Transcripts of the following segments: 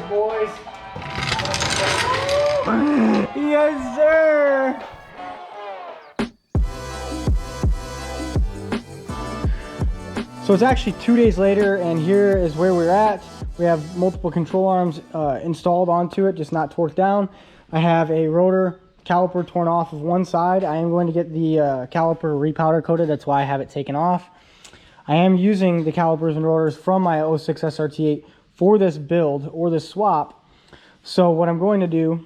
boys. Yes, sir. So it's actually 2 days later, and here is where we're at. We have multiple control arms installed onto it, just not torqued down. I have a rotor caliper torn off of one side. I am going to get the caliper repowder coated. That's why I have it taken off. I am using the calipers and rotors from my 06 SRT8 for this build or this swap. So what I'm going to do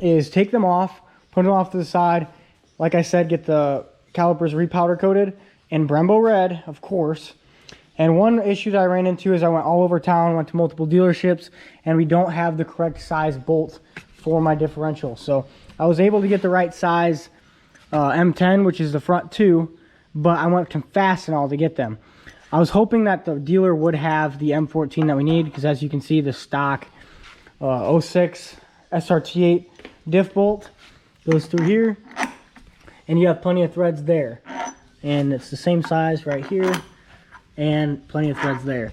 is take them off, put them off to the side. Like I said, get the calipers repowder coated in Brembo red, of course. And one issue that I ran into is I went all over town, went to multiple dealerships, and we don't have the correct size bolt for my differential. So I was able to get the right size M10, which is the front two, but I went to Fastenal to get them. I was hoping that the dealer would have the M14 that we need, because as you can see, the stock 06 SRT8 diff bolt goes through here, and you have plenty of threads there. And it's the same size right here, and plenty of threads there.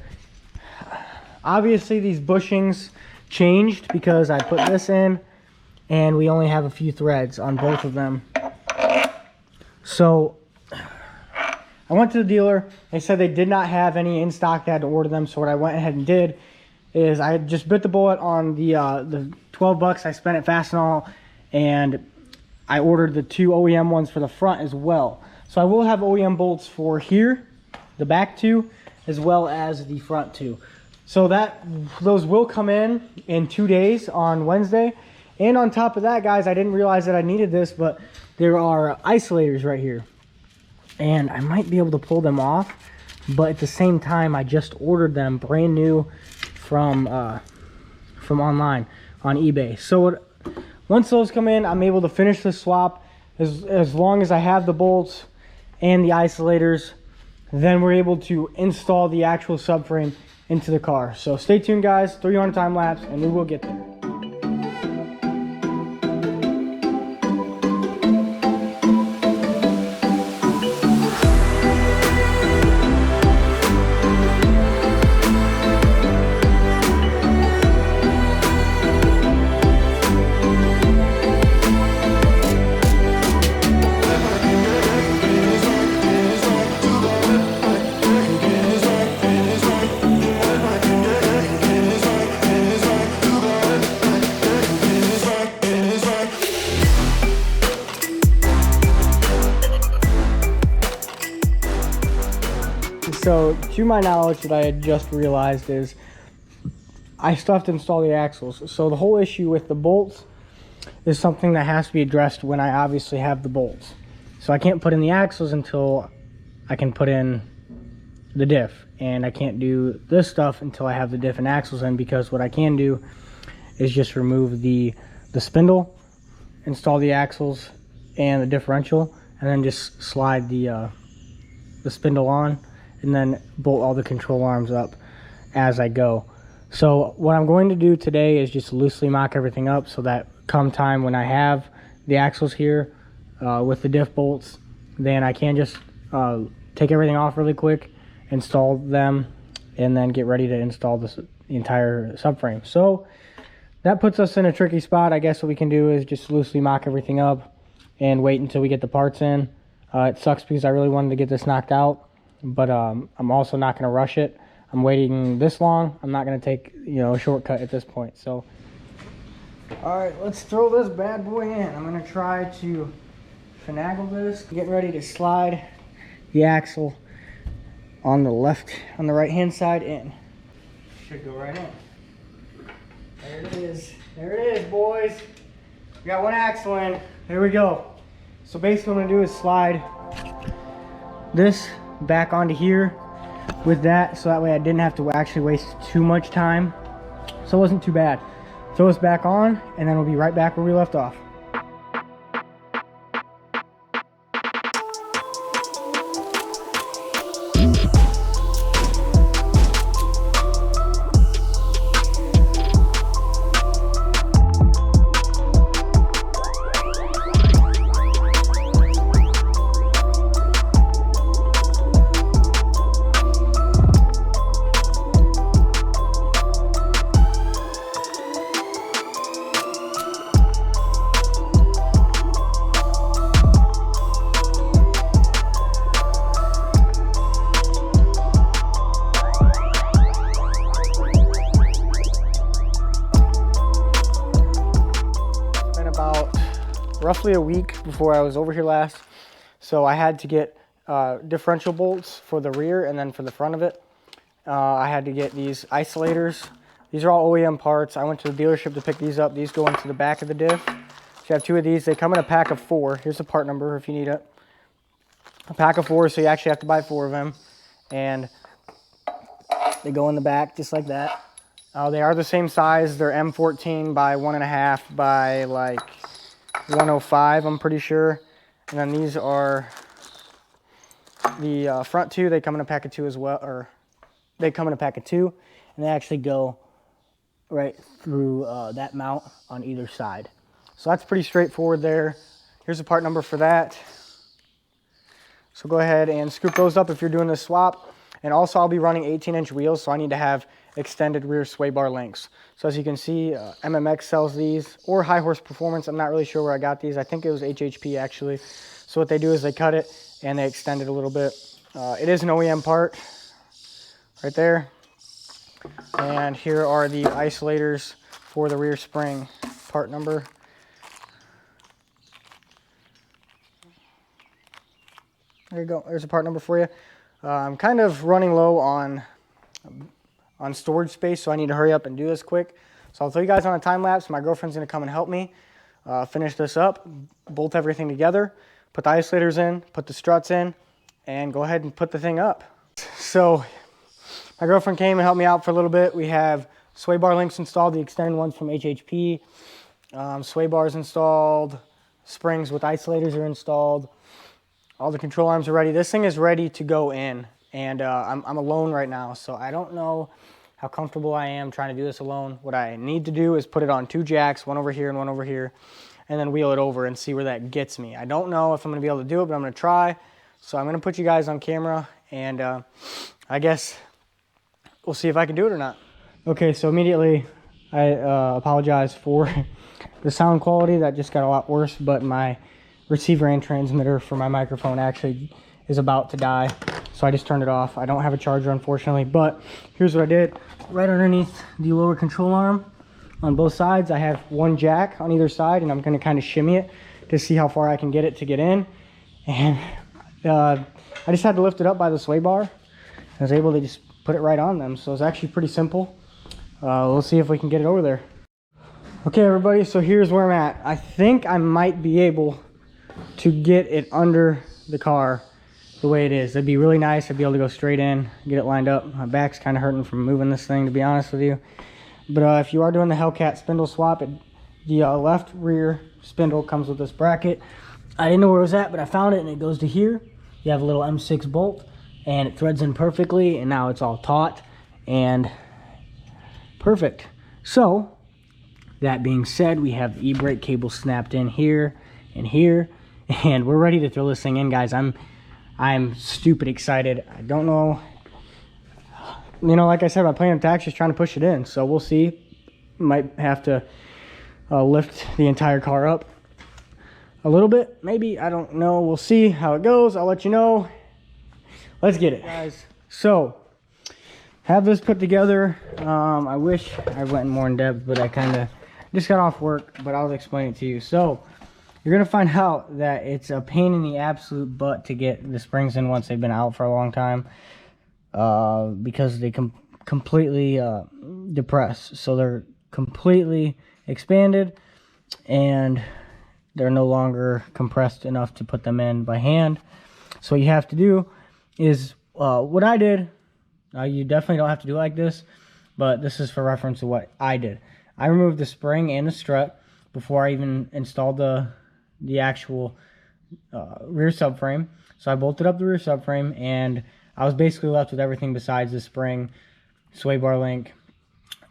Obviously these bushings changed because I put this in and we only have a few threads on both of them. So I went to the dealer. They said they did not have any in stock. They had to order them. So what I went ahead and did is I just bit the bullet on the 12 bucks I spent at Fastenal, and I ordered the 2 OEM ones for the front as well. So I will have OEM bolts for here, the back two, as well as the front two. So those will come in 2 days on Wednesday. And on top of that, guys, I didn't realize that I needed this, but there are isolators right here. And I might be able to pull them off, but at the same time, I just ordered them brand new from online on eBay. So once those come in, I'm able to finish the swap. As long as I have the bolts and the isolators, then we're able to install the actual subframe into the car. So stay tuned, guys. 300 time lapse, and we will get there. So, to my knowledge, what I had just realized is I still have to install the axles. So the whole issue with the bolts is something that has to be addressed when I obviously have the bolts. So I can't put in the axles until I can put in the diff. And I can't do this stuff until I have the diff and axles in, because what I can do is just remove the spindle, install the axles and the differential, and then just slide the spindle on, and then bolt all the control arms up as I go. So what I'm going to do today is just loosely mock everything up, so that come time when I have the axles here with the diff bolts, then I can just take everything off really quick, install them, and then get ready to install the entire subframe. So that puts us in a tricky spot. I guess what we can do is just loosely mock everything up and wait until we get the parts in. It sucks because I really wanted to get this knocked out, but I'm also not going to rush it. I'm waiting this long. I'm not going to take, a shortcut at this point. So, all right, let's throw this bad boy in. I'm going to try to finagle this. Getting ready to slide the axle on the right hand side in. Should go right in. There it is. There it is, boys. We got one axle in. There we go. So basically what I'm going to do is slide this back onto here with that, so that way I didn't have to actually waste too much time. So it wasn't too bad. Throw this back on, and then we'll be right back where we left off. roughly a week before I was over here last. So I had to get differential bolts for the rear, and then for the front of it, I had to get these isolators. These are all OEM parts. I went to the dealership to pick these up. These go into the back of the diff. So you have 2 of these. They come in a pack of 4. Here's the part number if you need it. A pack of 4, so you actually have to buy 4 of them. And they go in the back just like that. They are the same size. They're M14 by 1.5 by like 105, I'm pretty sure. And then these are the front 2. They come in a pack of 2 as well, or they come in a pack of 2, and they actually go right through that mount on either side. So that's pretty straightforward there. Here's the part number for that. So go ahead and scoop those up if you're doing this swap. And also I'll be running 18-inch wheels, so I need to have extended rear sway bar links. So as you can see, MMX sells these, or High Horse Performance. I'm not really sure where I got these. I think it was HHP actually. So what they do is they cut it and they extend it a little bit. It is an OEM part right there. And here are the isolators for the rear spring, part number. There you go, there's a part number for you. I'm kind of running low on storage space, so I need to hurry up and do this quick. So I'll throw you guys on a time lapse. My girlfriend's gonna come and help me finish this up, bolt everything together, put the isolators in, put the struts in, and go ahead and put the thing up. So my girlfriend came and helped me out for a little bit. We have sway bar links installed, the extended ones from HHP, sway bars installed, springs with isolators are installed. All the control arms are ready. This thing is ready to go in, and I'm alone right now, so I don't know how comfortable I am trying to do this alone. What I need to do is put it on 2 jacks, one over here and one over here, and then wheel it over and see where that gets me. I don't know if I'm gonna be able to do it, but I'm gonna try. So I'm gonna put you guys on camera, and I guess we'll see if I can do it or not. Okay, so immediately I apologize for the sound quality. That just got a lot worse, but my receiver and transmitter for my microphone actually is about to die, so I just turned it off. I don't have a charger, unfortunately, but here's what I did. Right underneath the lower control arm on both sides, I have 1 jack on either side, and I'm going to kind of shimmy it to see how far I can get it to get in. And I just had to lift it up by the sway bar. I was able to just put it right on them, so it's actually pretty simple. We'll see if we can get it over there. Okay, everybody, so here's where I'm at. I think I might be able to get it under the car the way it is. That'd be really nice. I'd be able to go straight in, get it lined up. My back's kind of hurting from moving this thing, to be honest with you. But if you are doing the Hellcat spindle swap, the left rear spindle comes with this bracket. I didn't know where it was at, but I found it, and it goes to here. You have a little M6 bolt, and it threads in perfectly, and now it's all taut and perfect. So that being said, we have the e-brake cable snapped in here and here, and we're ready to throw this thing in, guys. I'm stupid excited. I don't know, you know, like I said, my plan of attack is trying to push it in, so we'll see. Might have to lift the entire car up a little bit, maybe, I don't know. We'll see how it goes. I'll let you know. Let's get it, guys. So have this put together. I wish I went more in depth, but I kind of just got off work, but I'll explain it to you. So you're gonna find out that it's a pain in the absolute butt to get the springs in once they've been out for a long time, because they completely depress. So they're completely expanded, and they're no longer compressed enough to put them in by hand. So what you have to do is what I did. You definitely don't have to do it like this, but this is for reference to what I did. I removed the spring and the strut before I even installed the actual rear subframe. So I bolted up the rear subframe, and I was basically left with everything besides the spring, sway bar link,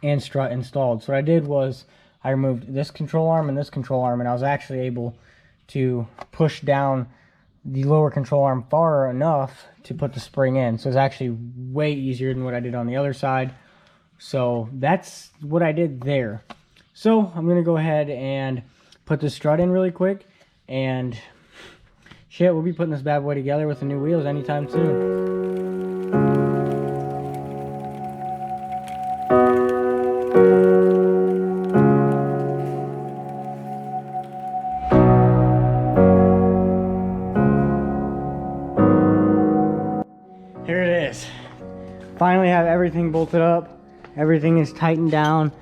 and strut installed. So what I did was I removed this control arm and this control arm, and I was actually able to push down the lower control arm far enough to put the spring in. So it's actually way easier than what I did on the other side. So that's what I did there. So I'm gonna go ahead and put the strut in really quick, and shit, we'll be putting this bad boy together with the new wheels anytime soon. everything bolted up. Everything is tightened down.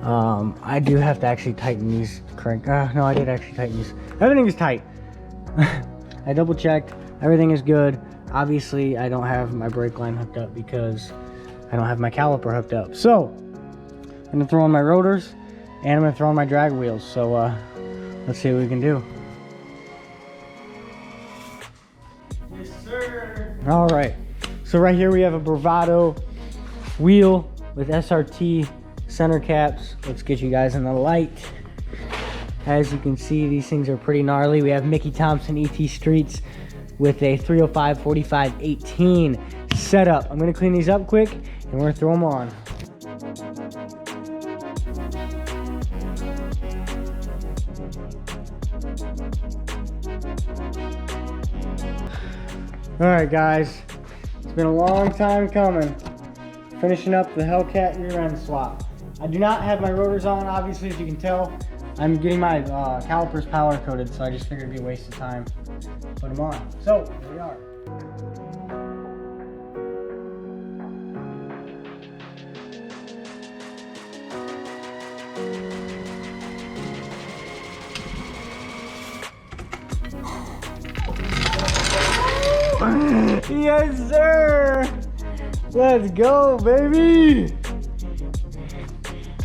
I do have to actually tighten these crank. No, I did actually tighten these. Everything is tight. I double checked. Everything is good. Obviously, I don't have my brake line hooked up because I don't have my caliper hooked up. So, I'm gonna throw on my rotors and I'm gonna throw on my drag wheels. So, let's see what we can do. Yes, sir. All right. So right here we have a Bravado wheel with SRT center caps. Let's get you guys in the light. As you can see, these things are pretty gnarly. We have Mickey Thompson ET Streets with a 305 45 18 setup. I'm gonna clean these up quick and we're gonna throw them on. All right, guys, it's been a long time coming. Finishing up the Hellcat rear end swap. I do not have my rotors on, obviously, as you can tell. I'm getting my calipers power coated, so I just figured it'd be a waste of time to put them on. So, here we are. Yes, sir! Let's go, baby!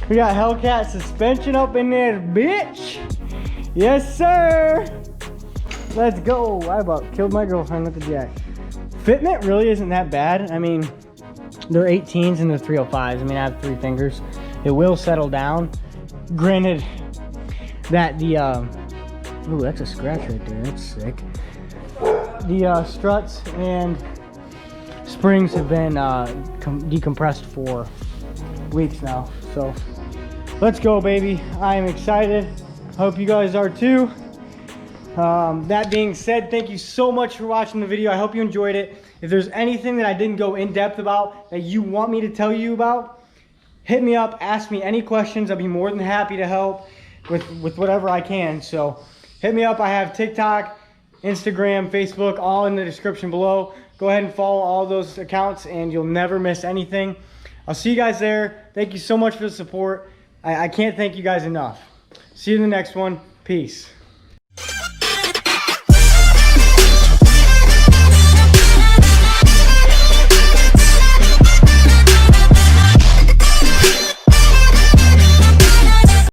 We got Hellcat suspension up in there, bitch! Yes, sir! Let's go! I about killed my girlfriend with the jack. Fitment really isn't that bad. I mean, they're 18s and they're 305s. I mean, I have 3 fingers. It will settle down. Granted, that the, ooh, that's a scratch right there. That's sick. The struts and springs have been decompressed for weeks now. So let's go, baby. I am excited. Hope you guys are too. That being said, thank you so much for watching the video. I hope you enjoyed it. If there's anything that I didn't go in depth about that you want me to tell you about, hit me up, ask me any questions. I'll be more than happy to help with whatever I can. So hit me up. I have TikTok, Instagram, Facebook, all in the description below. Go ahead and follow all those accounts and you'll never miss anything. I'll see you guys there. Thank you so much for the support. I can't thank you guys enough. See you in the next one. Peace.